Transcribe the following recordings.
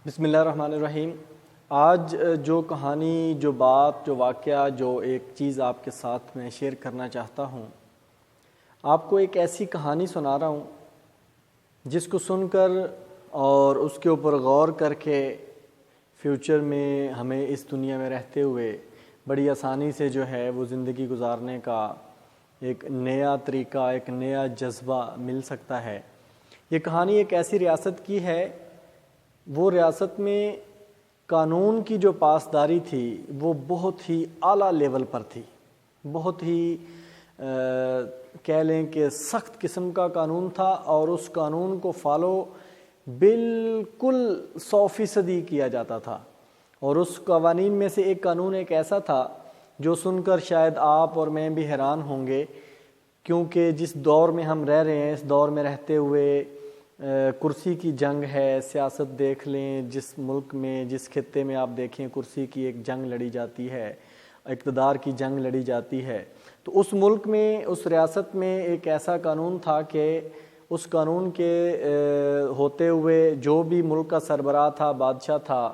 بسم اللہ الرحمن الرحیم۔ آج جو کہانی، جو بات، جو واقعہ، جو ایک چیز آپ کے ساتھ میں شیئر کرنا چاہتا ہوں، آپ کو ایک ایسی کہانی سنا رہا ہوں جس کو سن کر اور اس کے اوپر غور کر کے فیوچر میں ہمیں اس دنیا میں رہتے ہوئے بڑی آسانی سے جو ہے وہ زندگی گزارنے کا ایک نیا طریقہ، ایک نیا جذبہ مل سکتا ہے۔ یہ کہانی ایک ایسی ریاست کی ہے، وہ ریاست میں قانون کی جو پاسداری تھی وہ بہت ہی اعلیٰ لیول پر تھی، بہت ہی کہہ لیں کہ سخت قسم کا قانون تھا، اور اس قانون کو فالو بالکل 100% کیا جاتا تھا۔ اور اس قوانین میں سے ایک قانون ایک ایسا تھا جو سن کر شاید آپ اور میں بھی حیران ہوں گے، کیونکہ جس دور میں ہم رہ رہے ہیں، اس دور میں رہتے ہوئے کرسی کی جنگ ہے۔ سیاست دیکھ لیں، جس ملک میں، جس خطے میں آپ دیکھیں کرسی کی ایک جنگ لڑی جاتی ہے، اقتدار کی جنگ لڑی جاتی ہے۔ تو اس ملک میں، اس ریاست میں ایک ایسا قانون تھا کہ اس قانون کے ہوتے ہوئے جو بھی ملک کا سربراہ تھا، بادشاہ تھا،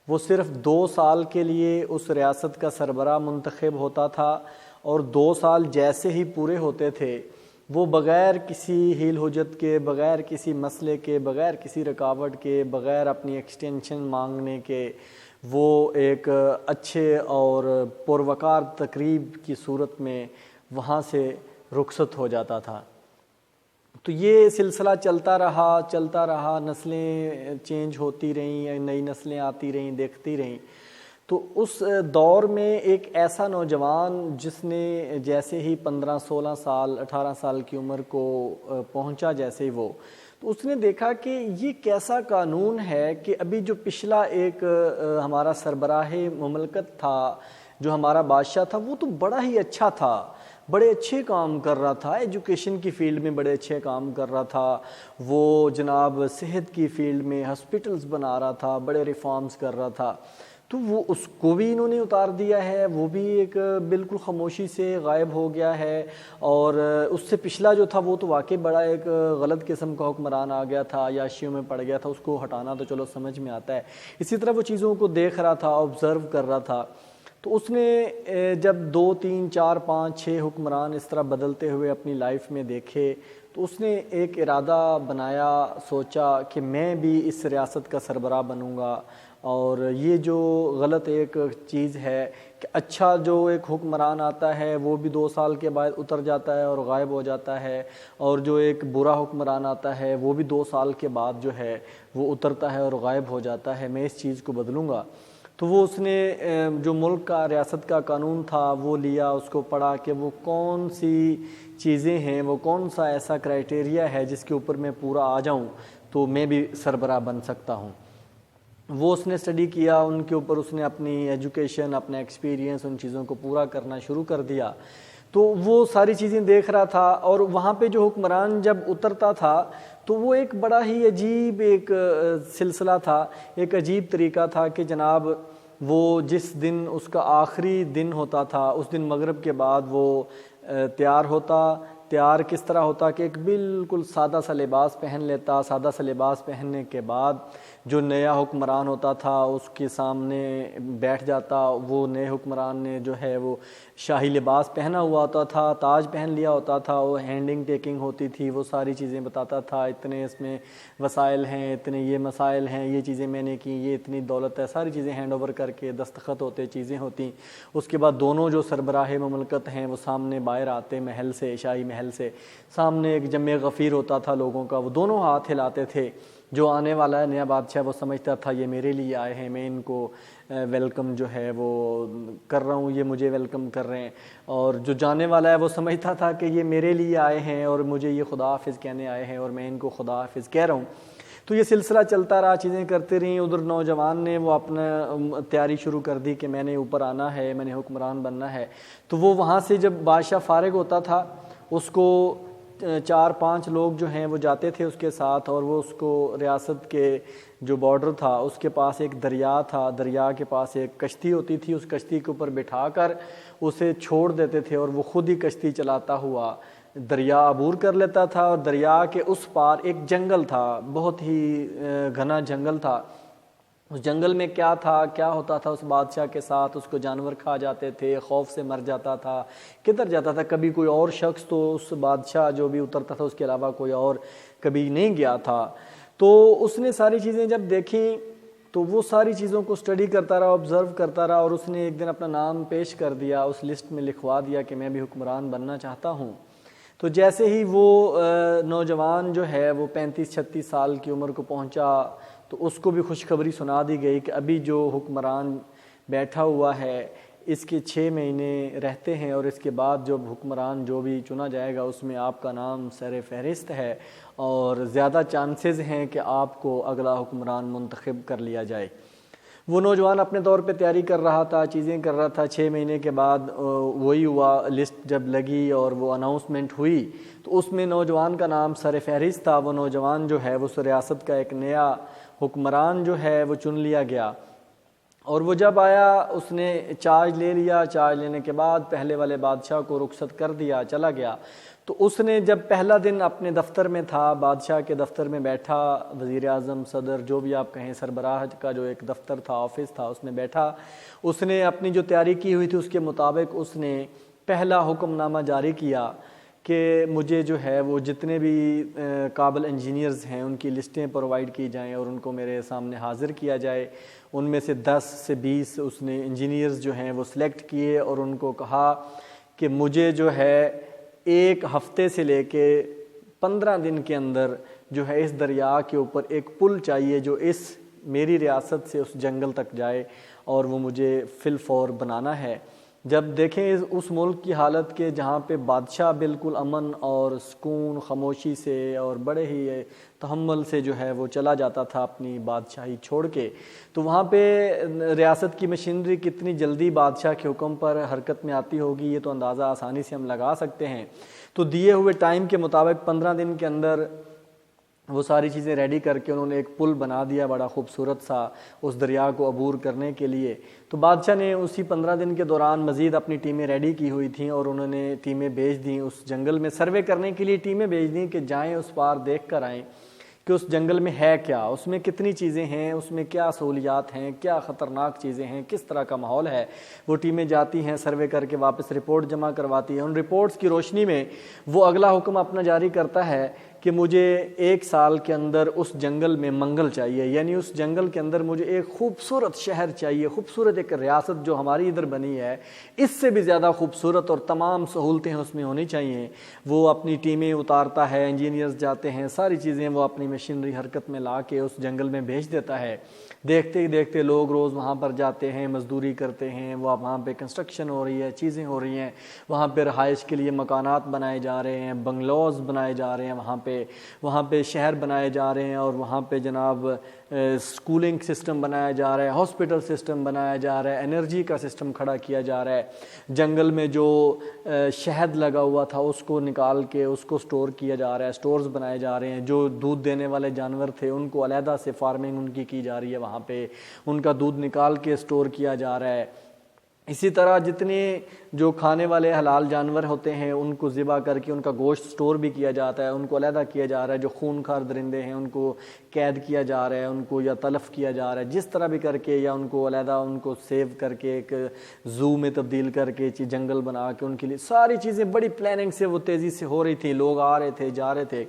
وہ صرف 2 سال کے لیے اس ریاست کا سربراہ منتخب ہوتا تھا، اور 2 سال جیسے ہی پورے ہوتے تھے وہ بغیر کسی ہیل حجت کے، بغیر کسی مسئلے کے، بغیر کسی رکاوٹ کے، بغیر اپنی ایکسٹینشن مانگنے کے، وہ ایک اچھے اور پروقار تقریب کی صورت میں وہاں سے رخصت ہو جاتا تھا۔ تو یہ سلسلہ چلتا رہا، نسلیں چینج ہوتی رہیں، نئی نسلیں آتی رہیں، دیکھتی رہیں۔ تو اس دور میں ایک ایسا نوجوان جس نے جیسے ہی 15 16 سال 18 سال کی عمر کو پہنچا، جیسے ہی وہ، تو اس نے دیکھا کہ یہ کیسا قانون ہے کہ ابھی جو پچھلا ایک ہمارا سربراہ مملکت تھا، جو ہمارا بادشاہ تھا، وہ تو بڑا ہی اچھا تھا، بڑے اچھے کام کر رہا تھا، ایجوکیشن کی فیلڈ میں بڑے اچھے کام کر رہا تھا، وہ جناب صحت کی فیلڈ میں ہاسپٹلز بنا رہا تھا، بڑے ریفارمز کر رہا تھا۔ تو وہ اس کو بھی انہوں نے اتار دیا ہے، وہ بھی ایک بالکل خاموشی سے غائب ہو گیا ہے۔ اور اس سے پچھلا جو تھا وہ تو واقعی بڑا ایک غلط قسم کا حکمران آ گیا تھا، عیاشیوں میں پڑ گیا تھا، اس کو ہٹانا تو چلو سمجھ میں آتا ہے۔ اسی طرح وہ چیزوں کو دیکھ رہا تھا، آبزرو کر رہا تھا۔ تو اس نے جب 2 3 4 5 6 حکمران اس طرح بدلتے ہوئے اپنی لائف میں دیکھے، تو اس نے ایک ارادہ بنایا، سوچا کہ میں بھی اس ریاست کا سربراہ بنوں گا۔ اور یہ جو غلط ایک چیز ہے کہ اچھا جو ایک حکمران آتا ہے وہ بھی 2 سال کے بعد اتر جاتا ہے اور غائب ہو جاتا ہے، اور جو ایک برا حکمران آتا ہے وہ بھی 2 سال کے بعد جو ہے وہ اترتا ہے اور غائب ہو جاتا ہے۔ میں اس چیز کو بدلوں گا۔ تو وہ اس نے جو ملک کا، ریاست کا قانون تھا وہ لیا، اس کو پڑھا کہ وہ کون سی چیزیں ہیں، وہ کون سا ایسا کرائٹیریا ہے جس کے اوپر میں پورا آ جاؤں تو میں بھی سربراہ بن سکتا ہوں۔ وہ اس نے اسٹڈی کیا، ان کے اوپر اس نے اپنی ایجوکیشن، اپنا ایکسپیرینس، ان چیزوں کو پورا کرنا شروع کر دیا۔ تو وہ ساری چیزیں دیکھ رہا تھا، اور وہاں پہ جو حکمران جب اترتا تھا تو وہ ایک بڑا ہی عجیب ایک سلسلہ تھا، ایک عجیب طریقہ تھا کہ جناب وہ جس دن اس کا آخری دن ہوتا تھا، اس دن مغرب کے بعد وہ تیار کس طرح ہوتا کہ ایک بالکل سادہ سا لباس پہن لیتا۔ سادہ سا لباس پہننے کے بعد جو نیا حکمران ہوتا تھا اس کے سامنے بیٹھ جاتا۔ وہ نئے حکمران نے جو ہے وہ شاہی لباس پہنا ہوا ہوتا تھا، تاج پہن لیا ہوتا تھا، وہ ہینڈنگ ٹیکنگ ہوتی تھی، وہ ساری چیزیں بتاتا تھا، اتنے اس میں وسائل ہیں، اتنے یہ مسائل ہیں، یہ چیزیں میں نے کی، یہ اتنی دولت ہے، ساری چیزیں ہینڈ اوور کر کے دستخط ہوتے، چیزیں ہوتی۔ اس کے بعد دونوں جو سربراہ مملکت ہیں وہ سامنے باہر آتے محل سے، شاہی محل سے، سامنے ایک جمع غفیر ہوتا تھا لوگوں کا، وہ دونوں ہاتھ ہلاتے تھے۔ جو آنے والا ہے نیا بادشاہ وہ سمجھتا تھا یہ میرے لیے آئے ہیں، میں ان کو ویلکم جو ہے وہ کر رہا ہوں، یہ مجھے ویلکم کر رہے ہیں۔ اور جو جانے والا ہے وہ سمجھتا تھا کہ یہ میرے لیے آئے ہیں اور مجھے یہ خدا حافظ کہنے آئے ہیں، اور میں ان کو خدا حافظ کہہ رہا ہوں۔ تو یہ سلسلہ چلتا رہا، چیزیں کرتے رہیں۔ ادھر نوجوان نے وہ اپنا تیاری شروع کر دی کہ میں نے اوپر آنا ہے، میں نے حکمران بننا ہے۔ تو وہ وہاں سے جب بادشاہ فارغ ہوتا تھا، اس کو 4 5 لوگ جو ہیں وہ جاتے تھے اس کے ساتھ، اور وہ اس کو ریاست کے جو بارڈر تھا اس کے پاس ایک دریا تھا، دریا کے پاس ایک کشتی ہوتی تھی، اس کشتی کے اوپر بٹھا کر اسے چھوڑ دیتے تھے، اور وہ خود ہی کشتی چلاتا ہوا دریا عبور کر لیتا تھا۔ اور دریا کے اس پار ایک جنگل تھا، بہت ہی گھنا جنگل تھا، اس جنگل میں کیا تھا، کیا ہوتا تھا اس بادشاہ کے ساتھ، اس کو جانور کھا جاتے تھے، خوف سے مر جاتا تھا، کدھر جاتا تھا، کبھی کوئی اور شخص تو اس بادشاہ جو بھی اترتا تھا اس کے علاوہ کوئی اور کبھی نہیں گیا تھا۔ تو اس نے ساری چیزیں جب دیکھیں تو وہ ساری چیزوں کو اسٹڈی کرتا رہا، آبزرو کرتا رہا، اور اس نے ایک دن اپنا نام پیش کر دیا، اس لسٹ میں لکھوا دیا کہ میں بھی حکمران بننا چاہتا ہوں۔ تو جیسے ہی وہ نوجوان جو ہے وہ 35-36 سال کی عمر کو پہنچا تو اس کو بھی خوشخبری سنا دی گئی کہ ابھی جو حکمران بیٹھا ہوا ہے اس کے 6 مہینے رہتے ہیں، اور اس کے بعد جب حکمران جو بھی چنا جائے گا اس میں آپ کا نام سر فہرست ہے، اور زیادہ چانسز ہیں کہ آپ کو اگلا حکمران منتخب کر لیا جائے۔ وہ نوجوان اپنے طور پہ تیاری کر رہا تھا، چیزیں کر رہا تھا۔ 6 مہینے کے بعد وہی ہوا، لسٹ جب لگی اور وہ اناؤنسمنٹ ہوئی تو اس میں نوجوان کا نام سر فہرست تھا۔ وہ نوجوان جو ہے وہ اس ریاست کا ایک نیا حکمران جو ہے وہ چن لیا گیا، اور وہ جب آیا اس نے چارج لے لیا۔ چارج لینے کے بعد پہلے والے بادشاہ کو رخصت کر دیا، چلا گیا۔ تو اس نے جب پہلا دن اپنے دفتر میں تھا، بادشاہ کے دفتر میں بیٹھا، وزیر اعظم، صدر، جو بھی آپ کہیں، سربراہ کا جو ایک دفتر تھا، آفس تھا، اس میں بیٹھا۔ اس نے اپنی جو تیاری کی ہوئی تھی اس کے مطابق اس نے پہلا حکم نامہ جاری کیا کہ مجھے جو ہے وہ جتنے بھی قابل انجینئرز ہیں ان کی لسٹیں پرووائڈ کی جائیں اور ان کو میرے سامنے حاضر کیا جائے۔ ان میں سے 10 سے 20 اس نے انجینئرز جو ہیں وہ سلیکٹ کیے، اور ان کو کہا کہ مجھے جو ہے 1 ہفتے سے لے کے 15 دن کے اندر جو ہے اس دریا کے اوپر ایک پل چاہیے جو اس میری ریاست سے اس جنگل تک جائے، اور وہ مجھے فی الفور بنانا ہے۔ جب دیکھیں اس ملک کی حالت کے جہاں پہ بادشاہ بالکل امن اور سکون، خاموشی سے اور بڑے ہی تحمل سے جو ہے وہ چلا جاتا تھا اپنی بادشاہی چھوڑ کے، تو وہاں پہ ریاست کی مشینری کتنی جلدی بادشاہ کے حکم پر حرکت میں آتی ہوگی یہ تو اندازہ آسانی سے ہم لگا سکتے ہیں۔ تو دیے ہوئے ٹائم کے مطابق 15 دن کے اندر وہ ساری چیزیں ریڈی کر کے انہوں نے ایک پل بنا دیا بڑا خوبصورت سا اس دریا کو عبور کرنے کے لیے۔ تو بادشاہ نے اسی 15 دن کے دوران مزید اپنی ٹیمیں ریڈی کی ہوئی تھیں، اور انہوں نے ٹیمیں بھیج دیں اس جنگل میں، سروے کرنے کے لیے ٹیمیں بھیج دیں کہ جائیں اس پار دیکھ کر آئیں کہ اس جنگل میں ہے کیا، اس میں کتنی چیزیں ہیں، اس میں کیا سہولیات ہیں، کیا خطرناک چیزیں ہیں، کس طرح کا ماحول ہے۔ وہ ٹیمیں جاتی ہیں، سروے کر کے واپس رپورٹ جمع کرواتی ہیں۔ ان رپورٹس کی روشنی میں وہ اگلا حکم اپنا جاری کرتا ہے کہ مجھے 1 سال کے اندر اس جنگل میں منگل چاہیے، یعنی اس جنگل کے اندر مجھے ایک خوبصورت شہر چاہیے، خوبصورت ایک ریاست جو ہماری ادھر بنی ہے اس سے بھی زیادہ خوبصورت، اور تمام سہولتیں اس میں ہونی چاہیے۔ وہ اپنی ٹیمیں اتارتا ہے، انجینئرز جاتے ہیں، ساری چیزیں وہ اپنی مشینری حرکت میں لا کے اس جنگل میں بھیج دیتا ہے۔ دیکھتے ہی دیکھتے لوگ روز وہاں پر جاتے ہیں، مزدوری کرتے ہیں، وہ وہاں پہ کنسٹرکشن ہو رہی ہے، چیزیں ہو رہی ہیں، وہاں پہ رہائش کے لیے مکانات بنائے جا رہے ہیں، بنگلوز بنائے جا رہے ہیں، وہاں پہ شہر بنائے جا رہے ہیں، اور وہاں پہ جناب سکولنگ سسٹم بنایا جا رہا ہے، ہاسپٹل سسٹم بنایا جا رہا ہے، انرجی کا سسٹم کھڑا کیا جا رہا ہے۔ جنگل میں جو شہد لگا ہوا تھا اس کو نکال کے اس کو سٹور کیا جا رہا ہے، سٹورز بنائے جا رہے ہیں۔ جو دودھ دینے والے جانور تھے ان کو علیحدہ سے فارمنگ ان کی جا رہی ہے، وہاں پہ ان کا دودھ نکال کے سٹور کیا جا رہا ہے۔ اسی طرح جتنے جو کھانے والے حلال جانور ہوتے ہیں ان کو ذبح کر کے ان کا گوشت سٹور بھی کیا جاتا ہے، ان کو علیحدہ کیا جا رہا ہے۔ جو خونخوار درندے ہیں ان کو قید کیا جا رہا ہے، ان کو یا تلف کیا جا رہا ہے، جس طرح بھی کر کے، یا ان کو علیحدہ ان کو سیو کر کے ایک زو میں تبدیل کر کے جنگل بنا کے ان کے لیے ساری چیزیں بڑی پلاننگ سے وہ تیزی سے ہو رہی تھی۔ لوگ آ رہے تھے، جا رہے تھے۔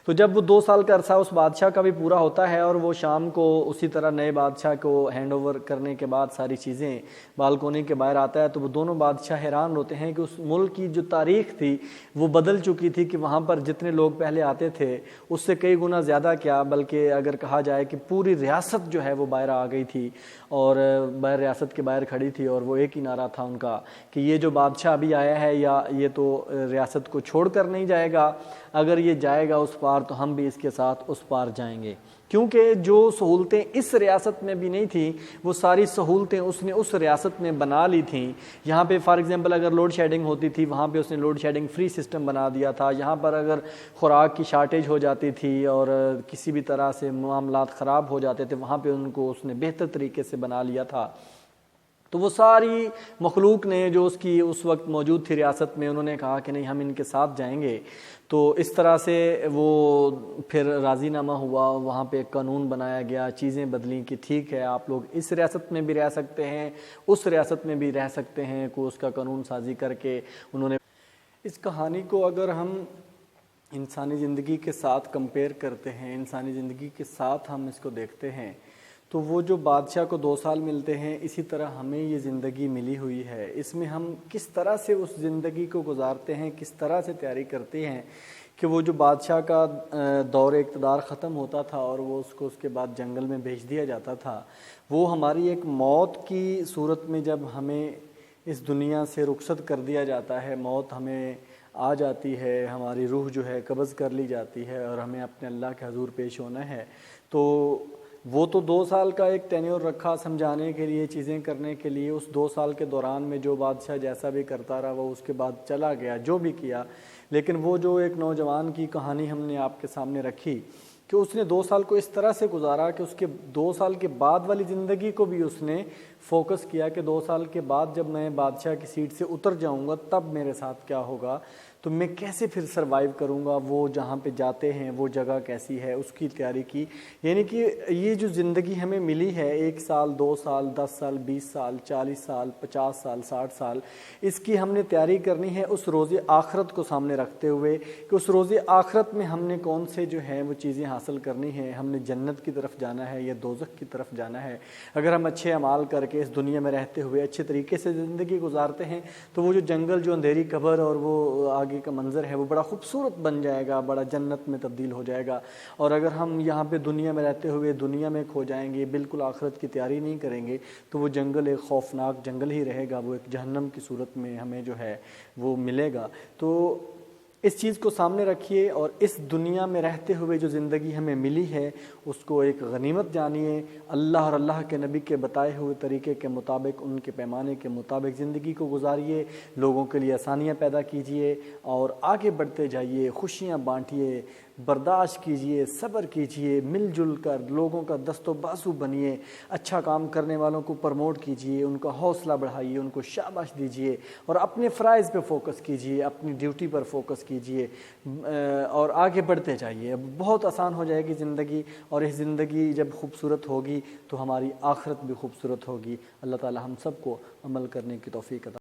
تو جب وہ 2 سال کا عرصہ اس بادشاہ کا بھی پورا ہوتا ہے، اور وہ شام کو اسی طرح نئے بادشاہ کو ہینڈ اوور کرنے کے بعد ساری چیزیں بالکونی کے باہر آتا ہے، تو وہ دونوں بادشاہ حیران ہوتے ہیں کہ اس ملک کی جو تاریخ تھی وہ بدل چکی تھی، کہ وہاں پر جتنے لوگ پہلے آتے تھے اس سے کئی گنا زیادہ کیا، بلکہ اگر کہا جائے کہ پوری ریاست جو ہے وہ باہر آ گئی تھی، اور باہر ریاست کے باہر کھڑی تھی، اور وہ ایک ہی نعرہ تھا ان کا کہ یہ جو بادشاہ ابھی آیا ہے یا یہ تو ریاست کو چھوڑ کر نہیں جائے گا، اگر یہ جائے گا اس پار تو ہم بھی اس کے ساتھ اس پار جائیں گے۔ کیونکہ جو سہولتیں اس ریاست میں بھی نہیں تھیں وہ ساری سہولتیں اس نے اس ریاست میں بنا لی تھیں۔ یہاں پہ فار ایگزامپل اگر لوڈ شیڈنگ ہوتی تھی وہاں پہ اس نے لوڈ شیڈنگ فری سسٹم بنا دیا تھا۔ یہاں پر اگر خوراک کی شارٹیج ہو جاتی تھی اور کسی بھی طرح سے معاملات خراب ہو جاتے تھے وہاں پہ ان کو اس نے بہتر طریقے سے بنا لیا تھا۔ تو وہ ساری مخلوق نے جو اس کی اس وقت موجود تھی ریاست میں، انہوں نے کہا کہ نہیں ہم ان کے ساتھ جائیں گے۔ تو اس طرح سے وہ پھر راضی نامہ ہوا، وہاں پہ ایک قانون بنایا گیا، چیزیں بدلیں کہ ٹھیک ہے آپ لوگ اس ریاست میں بھی رہ سکتے ہیں، اس ریاست میں بھی رہ سکتے ہیں، کو اس کا قانون سازی کر کے انہوں نے اس کہانی کو اگر ہم انسانی زندگی کے ساتھ کمپیئر کرتے ہیں، انسانی زندگی کے ساتھ ہم اس کو دیکھتے ہیں، تو وہ جو بادشاہ کو 2 سال ملتے ہیں، اسی طرح ہمیں یہ زندگی ملی ہوئی ہے۔ اس میں ہم کس طرح سے اس زندگی کو گزارتے ہیں، کس طرح سے تیاری کرتے ہیں کہ وہ جو بادشاہ کا دور اقتدار ختم ہوتا تھا اور وہ اس کو اس کے بعد جنگل میں بھیج دیا جاتا تھا، وہ ہماری ایک موت کی صورت میں جب ہمیں اس دنیا سے رخصت کر دیا جاتا ہے، موت ہمیں آ جاتی ہے، ہماری روح جو ہے قبض کر لی جاتی ہے اور ہمیں اپنے اللہ کے حضور پیش ہونا ہے، تو وہ تو 2 سال کا ایک ٹینیور رکھا سمجھانے کے لیے، چیزیں کرنے کے لیے۔ اس 2 سال کے دوران میں جو بادشاہ جیسا بھی کرتا رہا وہ اس کے بعد چلا گیا جو بھی کیا، لیکن وہ جو ایک نوجوان کی کہانی ہم نے آپ کے سامنے رکھی کہ اس نے 2 سال کو اس طرح سے گزارا کہ اس کے 2 سال کے بعد والی زندگی کو بھی اس نے فوکس کیا کہ 2 سال کے بعد جب میں بادشاہ کی سیٹ سے اتر جاؤں گا تب میرے ساتھ کیا ہوگا، تو میں کیسے پھر سروائیو کروں گا، وہ جہاں پہ جاتے ہیں وہ جگہ کیسی ہے، اس کی تیاری کی۔ یعنی کہ یہ جو زندگی ہمیں ملی ہے 1 سال 2 سال 10 سال 20 سال 40 سال 50 سال 60 سال، اس کی ہم نے تیاری کرنی ہے اس روز آخرت کو سامنے رکھتے ہوئے کہ اس روز آخرت میں ہم نے کون سے جو ہے وہ چیزیں حاصل کرنی ہیں، ہم نے جنت کی طرف جانا ہے یا دوزخ کی طرف جانا ہے۔ اگر ہم اچھے اعمال کر کے اس دنیا میں رہتے ہوئے اچھے طریقے سے زندگی گزارتے ہیں تو وہ جو جنگل، جو اندھیری قبر اور وہ آگے کا منظر ہے وہ بڑا خوبصورت بن جائے گا، بڑا جنت میں تبدیل ہو جائے گا۔ اور اگر ہم یہاں پہ دنیا میں رہتے ہوئے دنیا میں کھو جائیں گے، بالکل آخرت کی تیاری نہیں کریں گے، تو وہ جنگل ایک خوفناک جنگل ہی رہے گا، وہ ایک جہنم کی صورت میں ہمیں جو ہے وہ ملے گا۔ تو اس چیز کو سامنے رکھیے اور اس دنیا میں رہتے ہوئے جو زندگی ہمیں ملی ہے اس کو ایک غنیمت جانیے، اللہ اور اللہ کے نبی کے بتائے ہوئے طریقے کے مطابق، ان کے پیمانے کے مطابق زندگی کو گزاریے، لوگوں کے لیے آسانیاں پیدا کیجیے اور آگے بڑھتے جائیے، خوشیاں بانٹیے، برداشت کیجیے، صبر کیجیے، مل جل کر لوگوں کا دست و بازو بنیے، اچھا کام کرنے والوں کو پروموٹ کیجیے، ان کا حوصلہ بڑھائیے، ان کو شاباش دیجیے اور اپنے فرائض پہ فوکس کیجیے، اپنی ڈیوٹی پر فوکس کیجیے اور آگے بڑھتے جائیے۔ بہت آسان ہو جائے گی زندگی، اور یہ زندگی جب خوبصورت ہوگی تو ہماری آخرت بھی خوبصورت ہوگی۔ اللہ تعالی ہم سب کو عمل کرنے کی توفیق عطا